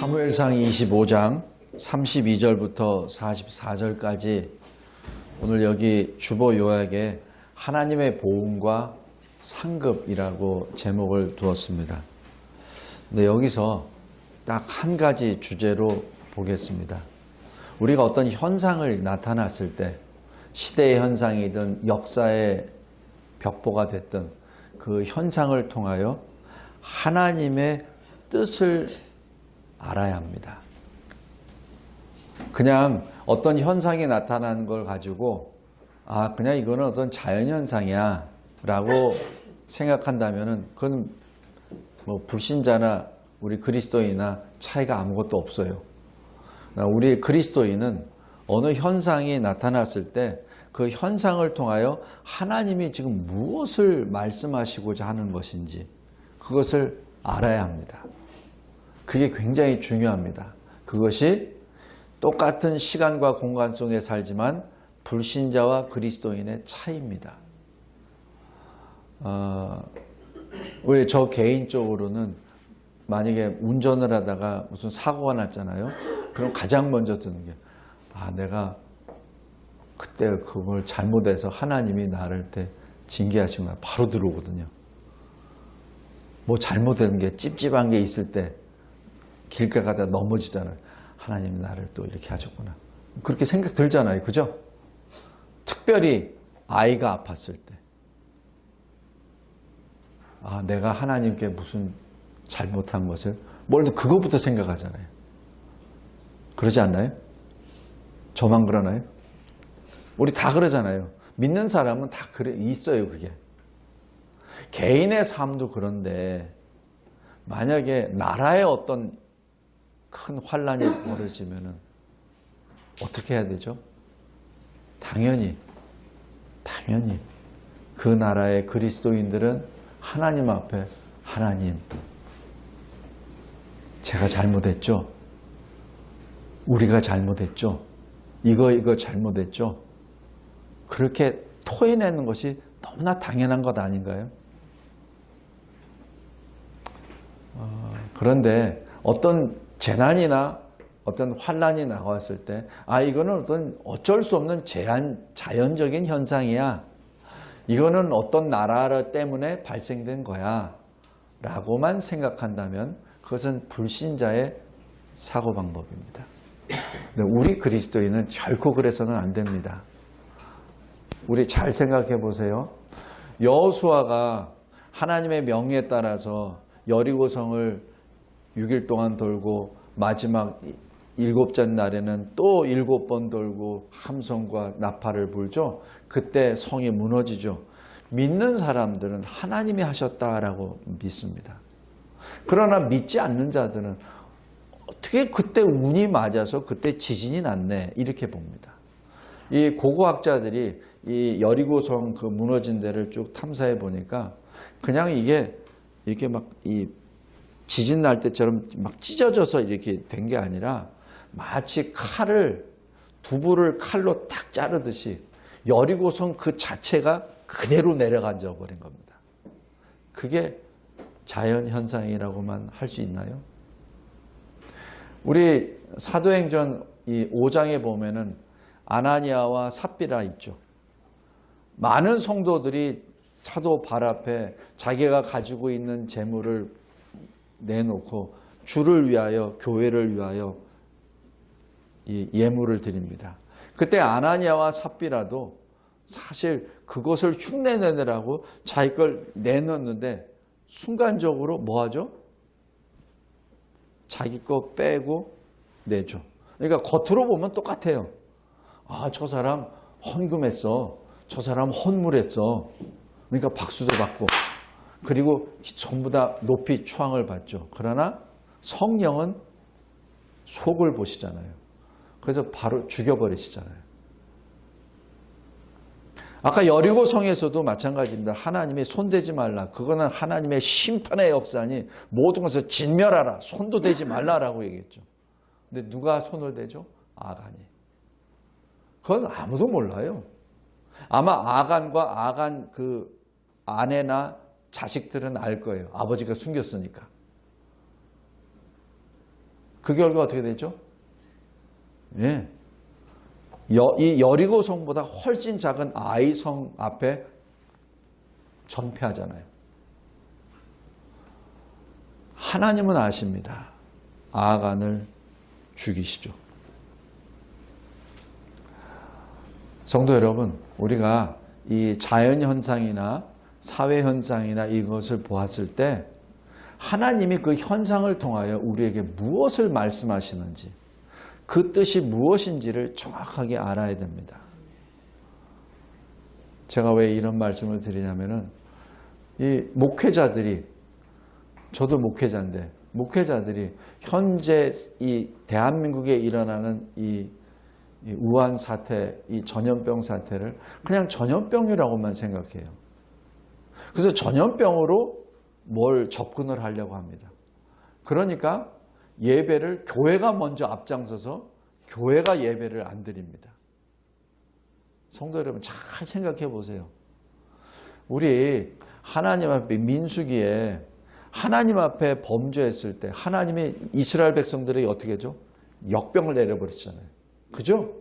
사무엘상 25장 32절부터 44절까지 오늘 여기 주보 요약에 하나님의 보응과 상급이라고 제목을 두었습니다. 근데 여기서 딱 한 가지 주제로 보겠습니다. 우리가 어떤 현상을 나타났을 때 시대의 현상이든 역사의 벽보가 됐든 그 현상을 통하여 하나님의 뜻을 알아야 합니다. 그냥 어떤 현상이 나타난 걸 가지고 그냥 이거는 어떤 자연현상이야 라고 생각한다면 그건 뭐 불신자나 우리 그리스도인이나 차이가 아무것도 없어요. 우리 그리스도인은 어느 현상이 나타났을 때 그 현상을 통하여 하나님이 지금 무엇을 말씀하시고자 하는 것인지 그것을 알아야 합니다. 그게 굉장히 중요합니다. 그것이 똑같은 시간과 공간 속에 살지만 불신자와 그리스도인의 차이입니다. 왜 저 개인적으로는 만약에 운전을 하다가 무슨 사고가 났잖아요. 그럼 가장 먼저 드는 게 내가 그때 그걸 잘못해서 하나님이 나를 때 징계하신 거야. 바로 들어오거든요. 뭐 잘못된 게 찝찝한 게 있을 때 길가 가다 넘어지잖아요. 하나님이 나를 또 이렇게 하셨구나. 그렇게 생각 들잖아요. 그죠? 특별히 아이가 아팠을 때. 내가 하나님께 무슨 잘못한 것을 뭘도 그거부터 생각하잖아요. 그러지 않나요? 저만 그러나요? 우리 다 그러잖아요. 믿는 사람은 다 그래 있어요. 그게. 개인의 삶도 그런데 만약에 나라에 어떤 큰 환란이 벌어지면은 어떻게 해야 되죠? 당연히 그 나라의 그리스도인들은 하나님 앞에 하나님, 제가 잘못했죠? 우리가 잘못했죠? 이거 잘못했죠? 그렇게 토해내는 것이 너무나 당연한 것 아닌가요? 그런데 어떤 재난이나 어떤 환란이 나왔을 때 이거는 어쩔 수 없는 자연적인 현상이야. 이거는 어떤 나라 때문에 발생된 거야 라고만 생각한다면 그것은 불신자의 사고방법입니다. 우리 그리스도인은 결코 그래서는 안 됩니다. 우리 잘 생각해 보세요. 여호수아가 하나님의 명령에 따라서 여리고성을 6일 동안 돌고 마지막 7째 날에는 또 7번 돌고 함성과 나팔을 불죠. 그때 성이 무너지죠. 믿는 사람들은 하나님이 하셨다라고 믿습니다. 그러나 믿지 않는 자들은 어떻게 그때 운이 맞아서 그때 지진이 났네 이렇게 봅니다. 이 고고학자들이 이 여리고성 그 무너진 데를 쭉 탐사해 보니까 그냥 이게 이렇게 막 이 지진 날 때처럼 막 찢어져서 이렇게 된 게 아니라 마치 두부를 칼로 탁 자르듯이 여리고성 그 자체가 그대로 내려앉아 버린 겁니다. 그게 자연현상이라고만 할 수 있나요? 우리 사도행전 이 5장에 보면은 아나니아와 삽비라 있죠. 많은 성도들이 사도 발 앞에 자기가 가지고 있는 재물을 내놓고 주를 위하여 교회를 위하여 이 예물을 드립니다. 그때 아나니아와 삽비라도 사실 그것을 흉내내느라고 자기 걸 내놓는데 순간적으로 뭐 하죠? 자기 거 빼고 내죠. 그러니까 겉으로 보면 똑같아요. 저 사람 헌금했어. 저 사람 헌물했어. 그러니까 박수도 받고 그리고 전부 다 높이 추앙을 받죠. 그러나 성령은 속을 보시잖아요. 그래서 바로 죽여버리시잖아요. 아까 여리고성에서도 마찬가지입니다. 하나님이 손대지 말라. 그거는 하나님의 심판의 역사니 모든 것을 진멸하라. 손도 대지 말라라고 얘기했죠. 근데 누가 손을 대죠? 아간이. 그건 아무도 몰라요. 아마 아간과 아간 그 아내나 자식들은 알 거예요. 아버지가 숨겼으니까. 그 결과 어떻게 되죠? 예. 이 여리고 성보다 훨씬 작은 아이 성 앞에 전패하잖아요. 하나님은 아십니다. 아간을 죽이시죠. 성도 여러분, 우리가 이 자연현상이나 사회현상이나 이것을 보았을 때 하나님이 그 현상을 통하여 우리에게 무엇을 말씀하시는지, 그 뜻이 무엇인지를 정확하게 알아야 됩니다. 제가 왜 이런 말씀을 드리냐면은 이 목회자들이, 저도 목회자인데, 목회자들이 현재 이 대한민국에 일어나는 이 우한 사태, 이 전염병 사태를 그냥 전염병이라고만 생각해요. 그래서 전염병으로 뭘 접근을 하려고 합니다. 그러니까 예배를 교회가 먼저 앞장서서 교회가 예배를 안 드립니다. 성도 여러분 잘 생각해 보세요. 우리 하나님 앞에 민수기에 하나님 앞에 범죄했을 때 하나님이 이스라엘 백성들에게 어떻게 하죠? 역병을 내려버렸잖아요. 그죠?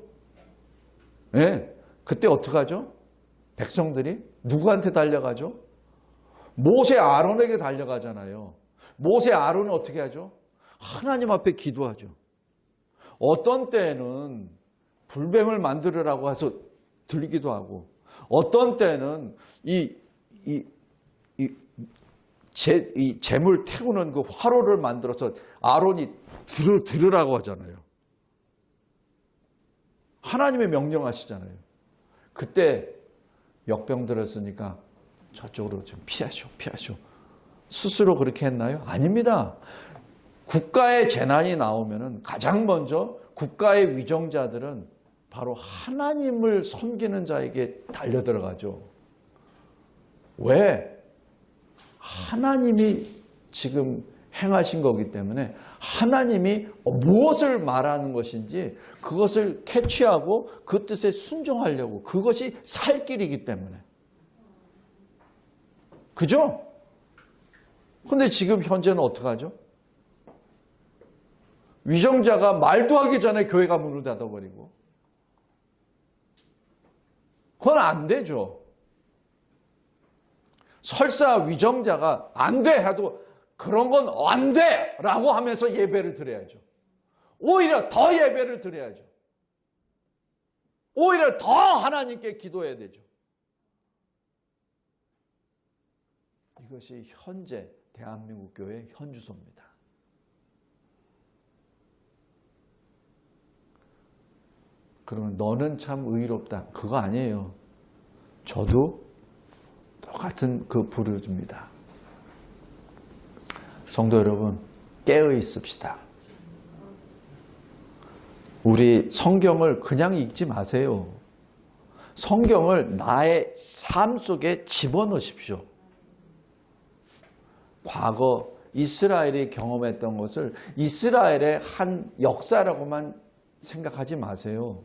네. 그때 어떻게 하죠? 백성들이 누구한테 달려가죠? 모세 아론에게 달려가잖아요. 모세 아론은 어떻게 하죠? 하나님 앞에 기도하죠. 어떤 때는 불뱀을 만들으라고 해서 들기도 하고, 어떤 때는 이 재물 태우는 그 화로를 만들어서 아론이 들으라고 하잖아요. 하나님의 명령하시잖아요. 그때 역병 들었으니까 저쪽으로 좀 피하쇼. 스스로 그렇게 했나요? 아닙니다. 국가의 재난이 나오면은 가장 먼저 국가의 위정자들은 바로 하나님을 섬기는 자에게 달려들어가죠. 왜? 하나님이 지금 행하신 거기 때문에 하나님이 무엇을 말하는 것인지 그것을 캐치하고 그 뜻에 순종하려고, 그것이 살 길이기 때문에. 그죠? 근데 지금 현재는 어떡하죠? 위정자가 말도 하기 전에 교회가 문을 닫아버리고. 그건 안 되죠. 설사 위정자가 안 돼 해도 그런 건 안 돼! 라고 하면서 예배를 드려야죠. 오히려 더 예배를 드려야죠. 오히려 더 하나님께 기도해야 되죠. 이것이 현재 대한민국 교회의 현주소입니다. 그러면 너는 참 의롭다. 그거 아니에요. 저도 똑같은 그 부르줍니다. 성도 여러분, 깨어 있읍시다. 우리 성경을 그냥 읽지 마세요. 성경을 나의 삶 속에 집어넣으십시오. 과거 이스라엘이 경험했던 것을 이스라엘의 한 역사라고만 생각하지 마세요.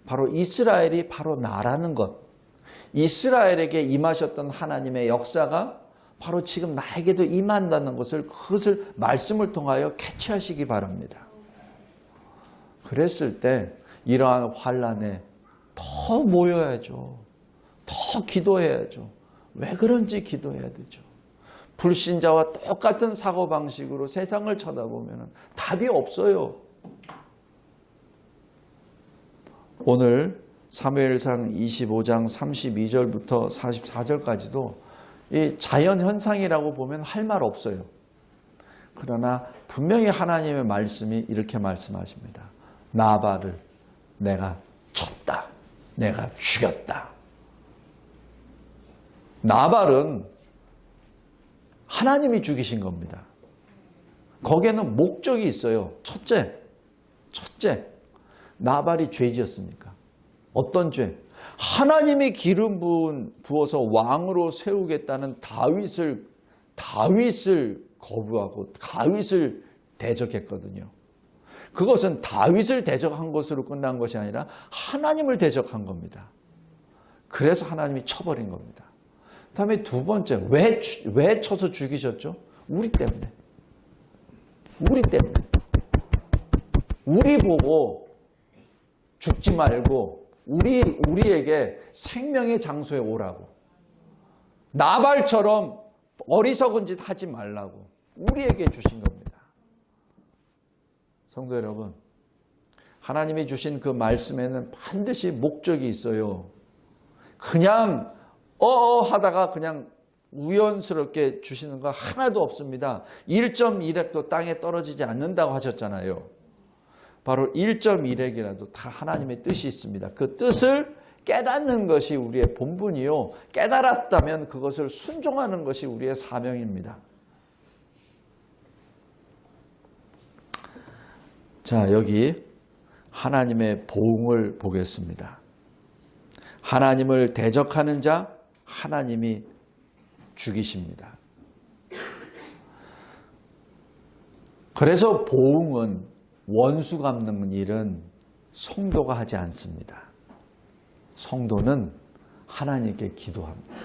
바로 이스라엘이 바로 나라는 것, 이스라엘에게 임하셨던 하나님의 역사가 바로 지금 나에게도 임한다는 것을, 그것을 말씀을 통하여 캐치하시기 바랍니다. 그랬을 때 이러한 환난에 더 모여야죠. 더 기도해야죠. 왜 그런지 기도해야 되죠. 불신자와 똑같은 사고방식으로 세상을 쳐다보면 답이 없어요. 오늘 사무엘상 25장 32절부터 44절까지도 이 자연현상이라고 보면 할 말 없어요. 그러나 분명히 하나님의 말씀이 이렇게 말씀하십니다. 나발을 내가 쳤다. 내가 죽였다. 나발은 하나님이 죽이신 겁니다. 거기에는 목적이 있어요. 첫째, 나발이 죄 지었습니까? 어떤 죄? 하나님이 기름 부어서 왕으로 세우겠다는 다윗을 거부하고 다윗을 대적했거든요. 그것은 다윗을 대적한 것으로 끝난 것이 아니라 하나님을 대적한 겁니다. 그래서 하나님이 쳐버린 겁니다. 다음에 두 번째, 왜 쳐서 죽이셨죠? 우리 때문에. 우리 보고 죽지 말고 우리에게 생명의 장소에 오라고. 나발처럼 어리석은 짓 하지 말라고 우리에게 주신 겁니다. 성도 여러분, 하나님이 주신 그 말씀에는 반드시 목적이 있어요. 그냥 하다가 그냥 우연스럽게 주시는 거 하나도 없습니다. 1.1획도 땅에 떨어지지 않는다고 하셨잖아요. 바로 1.1획이라도 다 하나님의 뜻이 있습니다. 그 뜻을 깨닫는 것이 우리의 본분이요. 깨달았다면 그것을 순종하는 것이 우리의 사명입니다. 자, 여기 하나님의 보응을 보겠습니다. 하나님을 대적하는 자 하나님이 죽이십니다. 그래서 보응은 원수 갚는 일은 성도가 하지 않습니다. 성도는 하나님께 기도합니다.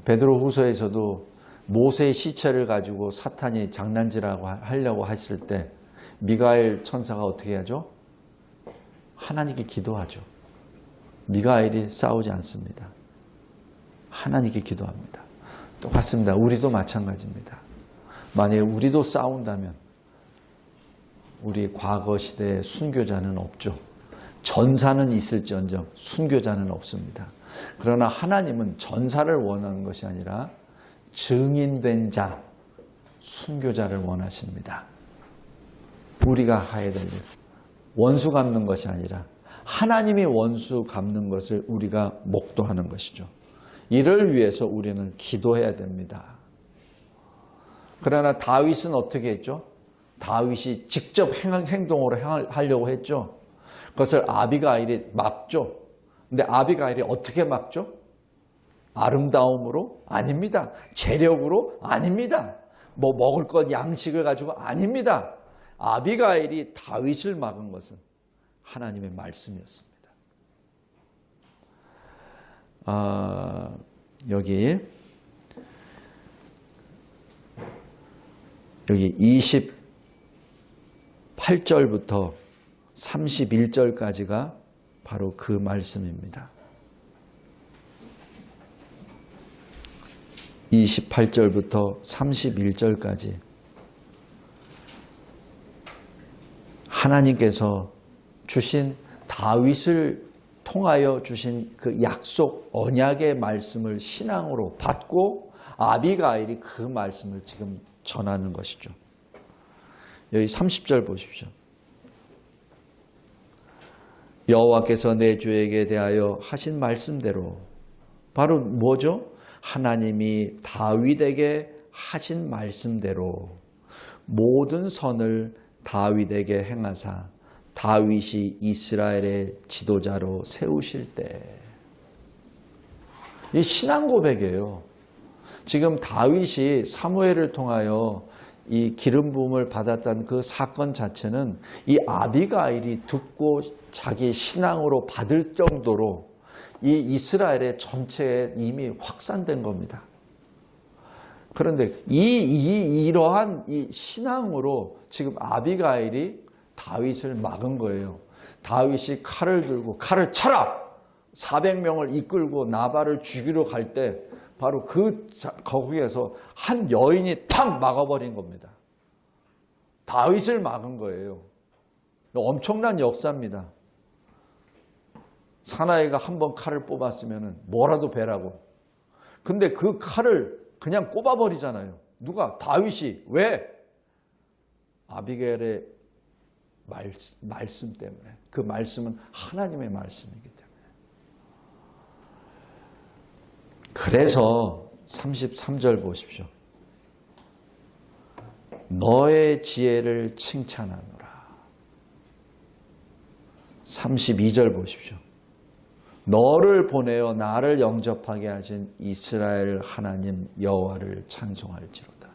베드로후서에서도 모세의 시체를 가지고 사탄이 장난질하고 하려고 했을 때 미가엘 천사가 어떻게 하죠? 하나님께 기도하죠. 미가엘이 싸우지 않습니다. 하나님께 기도합니다. 똑같습니다. 우리도 마찬가지입니다. 만약에 우리도 싸운다면 우리 과거 시대의 순교자는 없죠. 전사는 있을지언정 순교자는 없습니다. 그러나 하나님은 전사를 원하는 것이 아니라 증인된 자, 순교자를 원하십니다. 우리가 해야 될 일, 원수 갚는 것이 아니라 하나님이 원수 갚는 것을 우리가 목도하는 것이죠. 이를 위해서 우리는 기도해야 됩니다. 그러나 다윗은 어떻게 했죠? 다윗이 직접 행동으로 하려고 했죠. 그것을 아비가일이 막죠. 근데 아비가일이 어떻게 막죠? 아름다움으로? 아닙니다. 재력으로? 아닙니다. 뭐 먹을 것 양식을 가지고? 아닙니다. 아비가일이 다윗을 막은 것은 하나님의 말씀이었습니다. 여기 28절부터 31절까지가 바로 그 말씀입니다. 28절부터 31절까지 하나님께서 주신 다윗을 통하여 주신 그 약속 언약의 말씀을 신앙으로 받고 아비가일이 그 말씀을 지금 전하는 것이죠. 여기 30절 보십시오. 여호와께서 내 주에게 대하여 하신 말씀대로, 바로 뭐죠? 하나님이 다윗에게 하신 말씀대로 모든 선을 다윗에게 행하사 다윗이 이스라엘의 지도자로 세우실 때, 이 신앙 고백이에요. 지금 다윗이 사무엘을 통하여 이 기름 부음을 받았다는 그 사건 자체는 이 아비가일이 듣고 자기 신앙으로 받을 정도로 이 이스라엘의 전체에 이미 확산된 겁니다. 그런데 이러한 이 신앙으로 지금 아비가일이 다윗을 막은 거예요. 다윗이 칼을 들고 칼을 쳐라! 400명을 이끌고 나발을 죽이러 갈 때 바로 거기에서 한 여인이 탁 막아버린 겁니다. 다윗을 막은 거예요. 엄청난 역사입니다. 사나이가 한번 칼을 뽑았으면 뭐라도 베라고. 근데 그 칼을 그냥 꼽아버리잖아요. 누가? 다윗이. 왜? 아비게일의 말씀 때문에. 그 말씀은 하나님의 말씀이기 때문에. 그래서 33절 보십시오. 너의 지혜를 칭찬하노라. 32절 보십시오. 너를 보내어 나를 영접하게 하신 이스라엘 하나님 여호와를 찬송할지로다.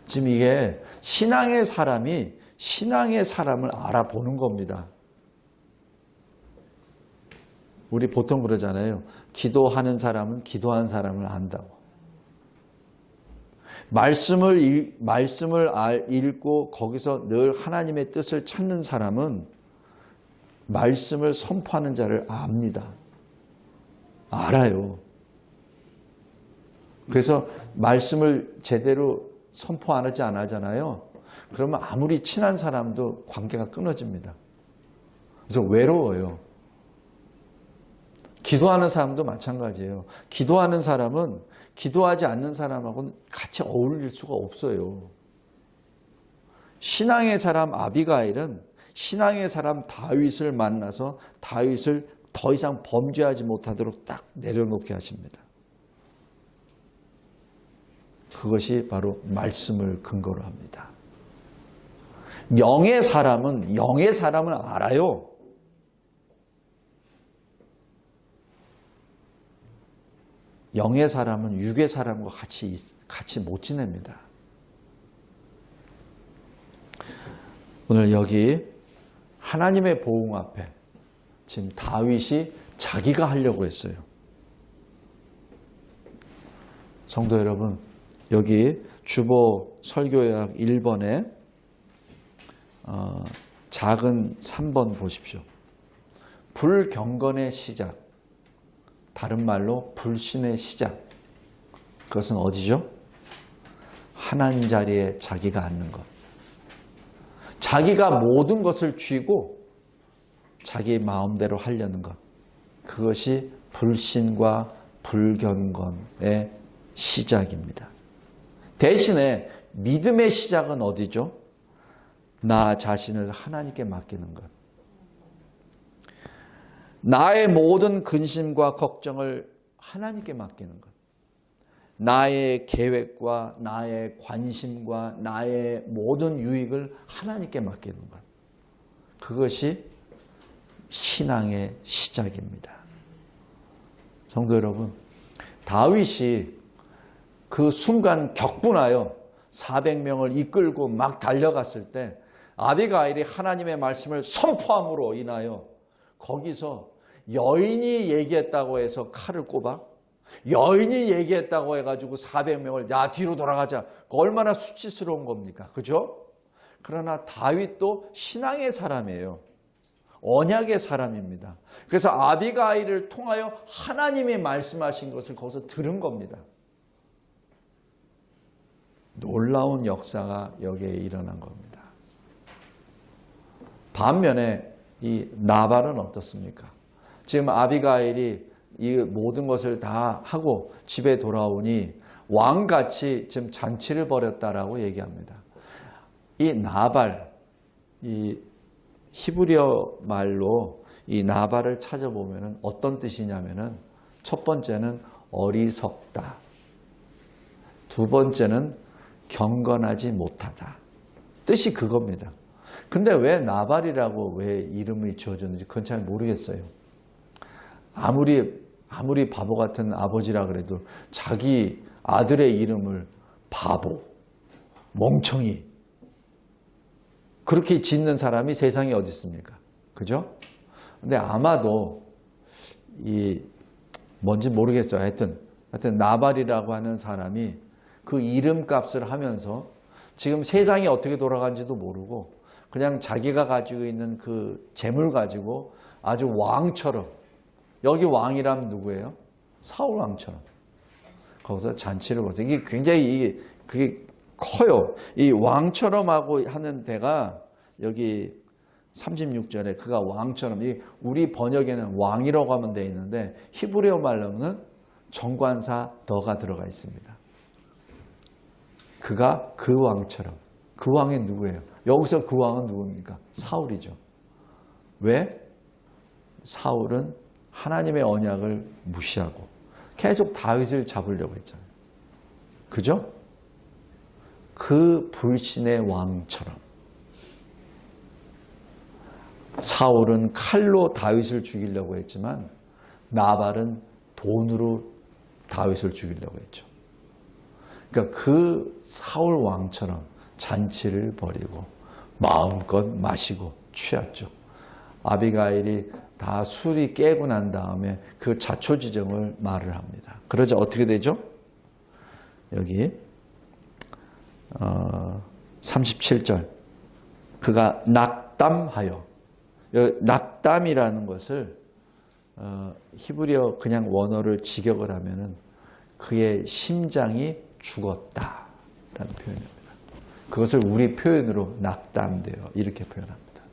지금 이게 신앙의 사람이 신앙의 사람을 알아보는 겁니다. 우리 보통 그러잖아요. 기도하는 사람은 기도한 사람을 안다고. 말씀을 읽고 거기서 늘 하나님의 뜻을 찾는 사람은 말씀을 선포하는 자를 압니다. 알아요. 그래서 말씀을 제대로 선포 안 하잖아요. 그러면 아무리 친한 사람도 관계가 끊어집니다. 그래서 외로워요. 기도하는 사람도 마찬가지예요. 기도하는 사람은 기도하지 않는 사람하고는 같이 어울릴 수가 없어요. 신앙의 사람 아비가일은 신앙의 사람 다윗을 만나서 다윗을 더 이상 범죄하지 못하도록 딱 내려놓게 하십니다. 그것이 바로 말씀을 근거로 합니다. 영의 사람은 알아요. 영의 사람은 육의 사람과 같이 못 지냅니다. 오늘 여기 하나님의 보응 앞에 지금 다윗이 자기가 하려고 했어요. 성도 여러분, 여기 주보 설교약 1번에 작은 3번 보십시오. 불경건의 시작, 다른 말로 불신의 시작. 그것은 어디죠? 하나님 자리에 자기가 앉는 것. 자기가 모든 것을 쥐고 자기 마음대로 하려는 것. 그것이 불신과 불경건의 시작입니다. 대신에 믿음의 시작은 어디죠? 나 자신을 하나님께 맡기는 것. 나의 모든 근심과 걱정을 하나님께 맡기는 것. 나의 계획과 나의 관심과 나의 모든 유익을 하나님께 맡기는 것. 그것이 신앙의 시작입니다. 성도 여러분, 다윗이 그 순간 격분하여 400명을 이끌고 막 달려갔을 때 아비가일이 하나님의 말씀을 선포함으로 인하여 거기서 여인이 얘기했다고 해서 칼을 꼽아? 여인이 얘기했다고 해가지고 400명을 야 뒤로 돌아가자. 얼마나 수치스러운 겁니까? 그죠? 그러나 다윗도 신앙의 사람이에요. 언약의 사람입니다. 그래서 아비가일을 통하여 하나님이 말씀하신 것을 거기서 들은 겁니다. 놀라운 역사가 여기에 일어난 겁니다. 반면에 이 나발은 어떻습니까? 지금 아비가일이 이 모든 것을 다 하고 집에 돌아오니 왕같이 지금 잔치를 벌였다라고 얘기합니다. 이 나발, 이 히브리어 말로 이 나발을 찾아보면 어떤 뜻이냐면은 첫 번째는 어리석다. 두 번째는 경건하지 못하다. 뜻이 그겁니다. 근데 왜 나발이라고 왜 이름이 지어졌는지 그건 잘 모르겠어요. 아무리 바보 같은 아버지라 그래도 자기 아들의 이름을 바보, 멍청이 그렇게 짓는 사람이 세상에 어디 있습니까? 그죠? 근데 아마도 뭔지 모르겠어요. 하여튼 나발이라고 하는 사람이 그 이름값을 하면서 지금 세상이 어떻게 돌아가는지도 모르고 그냥 자기가 가지고 있는 그 재물 가지고 아주 왕처럼, 여기 왕이라면 누구예요? 사울 왕처럼 거기서 잔치를 벌였어요. 이게 굉장히 그게 커요. 이 왕처럼 하고 하는 데가 여기 36절에 그가 왕처럼, 우리 번역에는 왕이라고 하면 되어 있는데 히브리어 말로는 정관사 더가 들어가 있습니다. 그가 그 왕처럼. 그 왕이 누구예요? 여기서 그 왕은 누굽니까? 사울이죠. 왜? 사울은 하나님의 언약을 무시하고 계속 다윗을 잡으려고 했잖아요. 그죠? 그 불신의 왕처럼 사울은 칼로 다윗을 죽이려고 했지만 나발은 돈으로 다윗을 죽이려고 했죠. 그러니까 그 사울 왕처럼 잔치를 벌이고 마음껏 마시고 취했죠. 아비가일이 다 술이 깨고 난 다음에 그 자초지정을 말을 합니다. 그러자 어떻게 되죠? 여기 37절. 그가 낙담하여. 낙담이라는 것을 히브리어 그냥 원어를 직역을 하면은 그의 심장이 죽었다라는 표현입니다. 그것을 우리 표현으로 낙담되어 이렇게 표현합니다.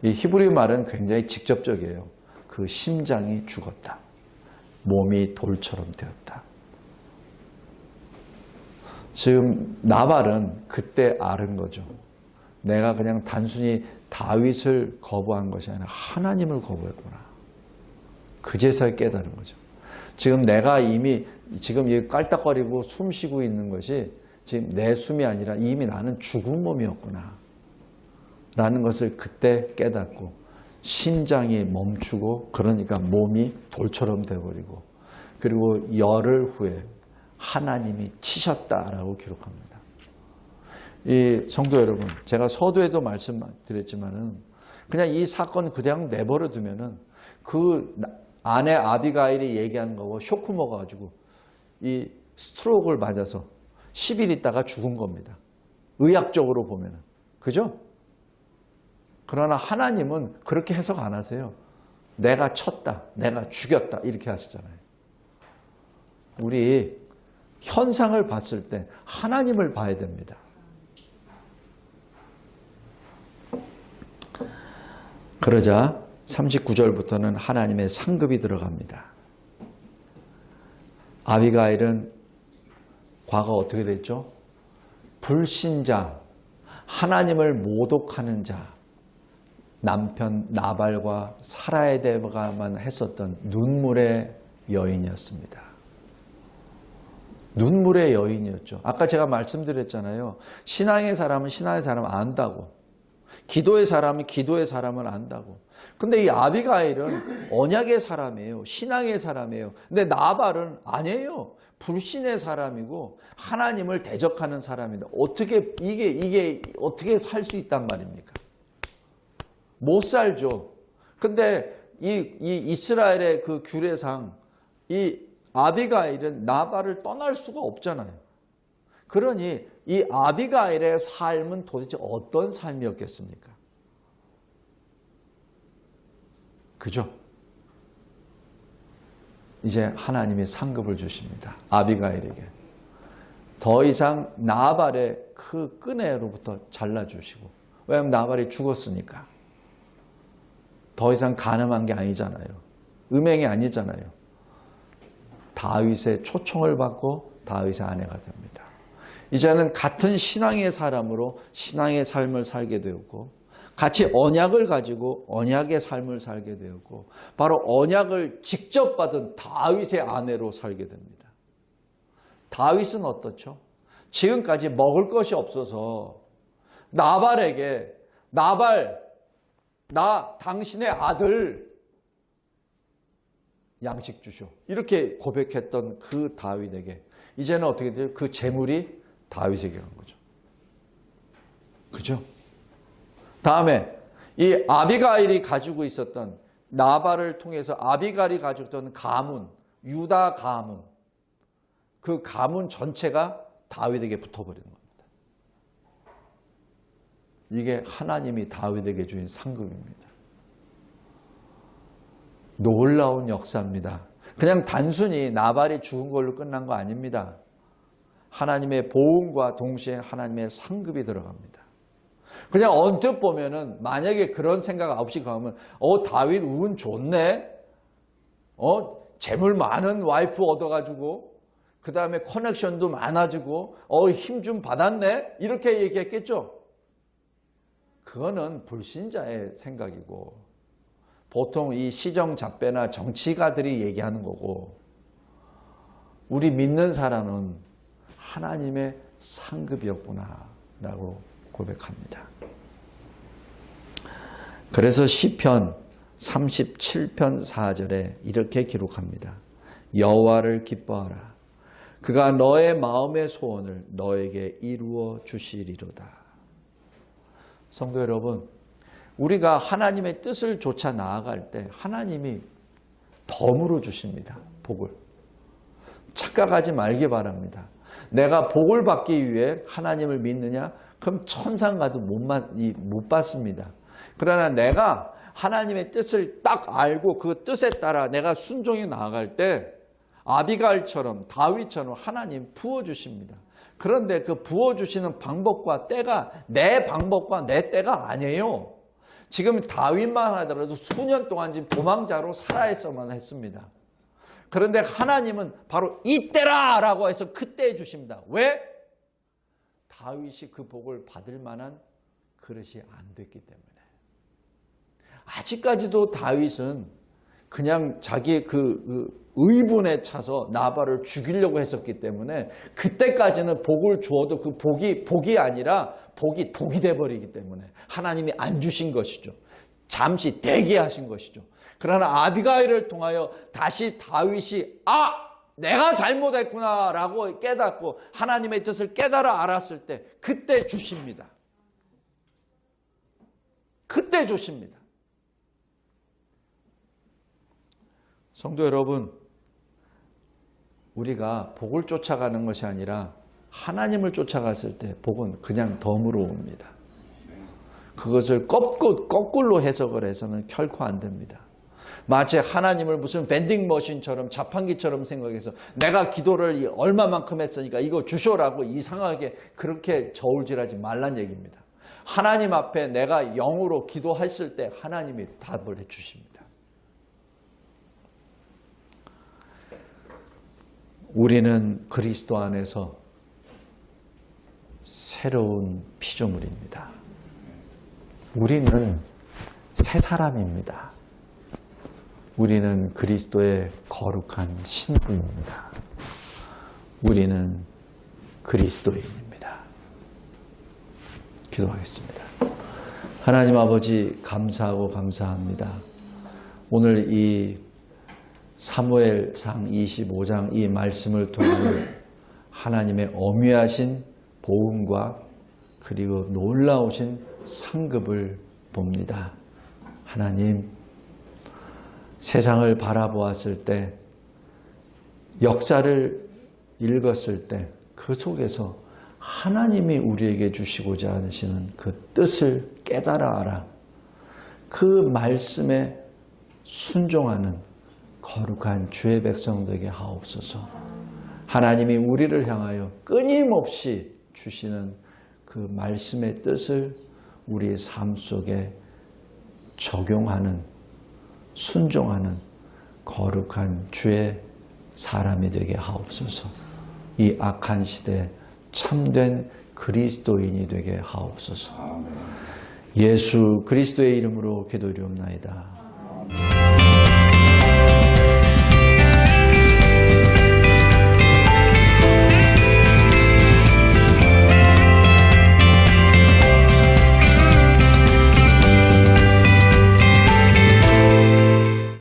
이 히브리 말은 굉장히 직접적이에요. 그 심장이 죽었다. 몸이 돌처럼 되었다. 지금 나발은 그때 아는 거죠. 내가 그냥 단순히 다윗을 거부한 것이 아니라 하나님을 거부했구나. 그제서야 깨달은 거죠. 지금 내가 이미 지금 깔딱거리고 숨 쉬고 있는 것이 지금 내 숨이 아니라 이미 나는 죽은 몸이었구나 라는 것을 그때 깨닫고 심장이 멈추고 그러니까 몸이 돌처럼 돼버리고 그리고 열흘 후에 하나님이 치셨다라고 기록합니다. 이 성도 여러분, 제가 서두에도 말씀드렸지만은 그냥 이 사건 그냥 내버려 두면은 그 아내 아비가일이 얘기하는 거고 쇼크 먹어가지고 이 스트로크를 맞아서 10일 있다가 죽은 겁니다. 의학적으로 보면은. 그죠? 그러나 하나님은 그렇게 해석 안 하세요. 내가 쳤다, 내가 죽였다 이렇게 하시잖아요. 우리 현상을 봤을 때 하나님을 봐야 됩니다. 그러자 39절부터는 하나님의 상급이 들어갑니다. 아비가일은 과거 어떻게 됐죠? 불신자, 하나님을 모독하는 자, 남편 나발과 사라에 대해만 했었던 눈물의 여인이었습니다. 눈물의 여인이었죠. 아까 제가 말씀드렸잖아요. 신앙의 사람은 신앙의 사람을 안다고. 기도의 사람은 기도의 사람을 안다고. 근데 이 아비가일은 언약의 사람이에요. 신앙의 사람이에요. 근데 나발은 아니에요. 불신의 사람이고 하나님을 대적하는 사람이다. 어떻게 이게 어떻게 살 수 있단 말입니까? 못 살죠. 근데 이 이스라엘의 그 규례상 이 아비가일은 나발을 떠날 수가 없잖아요. 그러니 이 아비가일의 삶은 도대체 어떤 삶이었겠습니까? 그죠? 이제 하나님이 상급을 주십니다. 아비가일에게. 더 이상 나발의 그 끈에로부터 잘라주시고. 왜냐하면 나발이 죽었으니까. 더 이상 가늠한 게 아니잖아요. 음행이 아니잖아요. 다윗의 초청을 받고 다윗의 아내가 됩니다. 이제는 같은 신앙의 사람으로 신앙의 삶을 살게 되었고 같이 언약을 가지고 언약의 삶을 살게 되었고 바로 언약을 직접 받은 다윗의 아내로 살게 됩니다. 다윗은 어떻죠? 지금까지 먹을 것이 없어서 나발에게 나발 나 당신의 아들 양식 주쇼 이렇게 고백했던 그 다윗에게 이제는 어떻게 돼요? 그 재물이 다윗에게 간 거죠. 그죠? 다음에 이 아비가일이 가지고 있었던 나발을 통해서 아비가일이 가지고 있던 가문, 유다 가문 그 가문 전체가 다윗에게 붙어버리는 겁니다. 이게 하나님이 다윗에게 주신 상급입니다. 놀라운 역사입니다. 그냥 단순히 나발이 죽은 걸로 끝난 거 아닙니다. 하나님의 보응과 동시에 하나님의 상급이 들어갑니다. 그냥 언뜻 보면은 만약에 그런 생각 없이 가면 다윗 운 좋네. 재물 많은 와이프 얻어가지고 그 다음에 커넥션도 많아지고 힘 좀 받았네. 이렇게 얘기했겠죠. 그거는 불신자의 생각이고 보통 이 시정잡배나 정치가들이 얘기하는 거고 우리 믿는 사람은 하나님의 상급이었구나 라고 고백합니다. 그래서 시편 37편 4절에 이렇게 기록합니다. 여호와를 기뻐하라. 그가 너의 마음의 소원을 너에게 이루어 주시리로다. 성도 여러분, 우리가 하나님의 뜻을 좇아 나아갈 때 하나님이 덤으로 주십니다. 복을. 착각하지 말기 바랍니다. 내가 복을 받기 위해 하나님을 믿느냐? 그럼 천상 가도 못 받습니다. 그러나 내가 하나님의 뜻을 딱 알고 그 뜻에 따라 내가 순종해 나아갈 때 아비가일처럼 다윗처럼 하나님 부어주십니다. 그런데 그 부어주시는 방법과 때가 내 방법과 내 때가 아니에요. 지금 다윗만 하더라도 수년 동안 지금 도망자로 살아있어만 했습니다. 그런데 하나님은 바로 이때라 라고 해서 그때 주십니다. 왜? 다윗이 그 복을 받을 만한 그릇이 안 됐기 때문에. 아직까지도 다윗은 그냥 자기의 그 의분에 차서 나발을 죽이려고 했었기 때문에 그때까지는 복을 주어도 그 복이 아니라 복이 독이 돼버리기 때문에 하나님이 안 주신 것이죠. 잠시 대기하신 것이죠. 그러나 아비가일을 통하여 다시 다윗이 내가 잘못했구나 라고 깨닫고 하나님의 뜻을 깨달아 알았을 때 그때 주십니다. 그때 주십니다. 성도 여러분, 우리가 복을 쫓아가는 것이 아니라 하나님을 쫓아갔을 때 복은 그냥 덤으로 옵니다. 그것을 거꾸로 해석을 해서는 결코 안 됩니다. 마치 하나님을 무슨 밴딩머신처럼 자판기처럼 생각해서 내가 기도를 얼마만큼 했으니까 이거 주셔라고 이상하게 그렇게 저울질하지 말란 얘기입니다. 하나님 앞에 내가 영으로 기도했을 때 하나님이 답을 해주십니다. 우리는 그리스도 안에서 새로운 피조물입니다. 우리는 새 사람입니다. 우리는 그리스도의 거룩한 신부입니다. 우리는 그리스도인입니다. 기도하겠습니다. 하나님 아버지 감사하고 감사합니다. 오늘 이 사무엘상 25장 이 말씀을 통해 하나님의 어미하신 보응과 그리고 놀라우신 상급을 봅니다. 하나님, 세상을 바라보았을 때, 역사를 읽었을 때 그 속에서 하나님이 우리에게 주시고자 하시는 그 뜻을 깨달아 알아 그 말씀에 순종하는 거룩한 주의 백성 되게 하옵소서. 하나님이 우리를 향하여 끊임없이 주시는 그 말씀의 뜻을 우리의 삶 속에 적용하는, 순종하는 거룩한 주의 사람이 되게 하옵소서. 이 악한 시대에 참된 그리스도인이 되게 하옵소서. 예수 그리스도의 이름으로 기도드리옵나이다.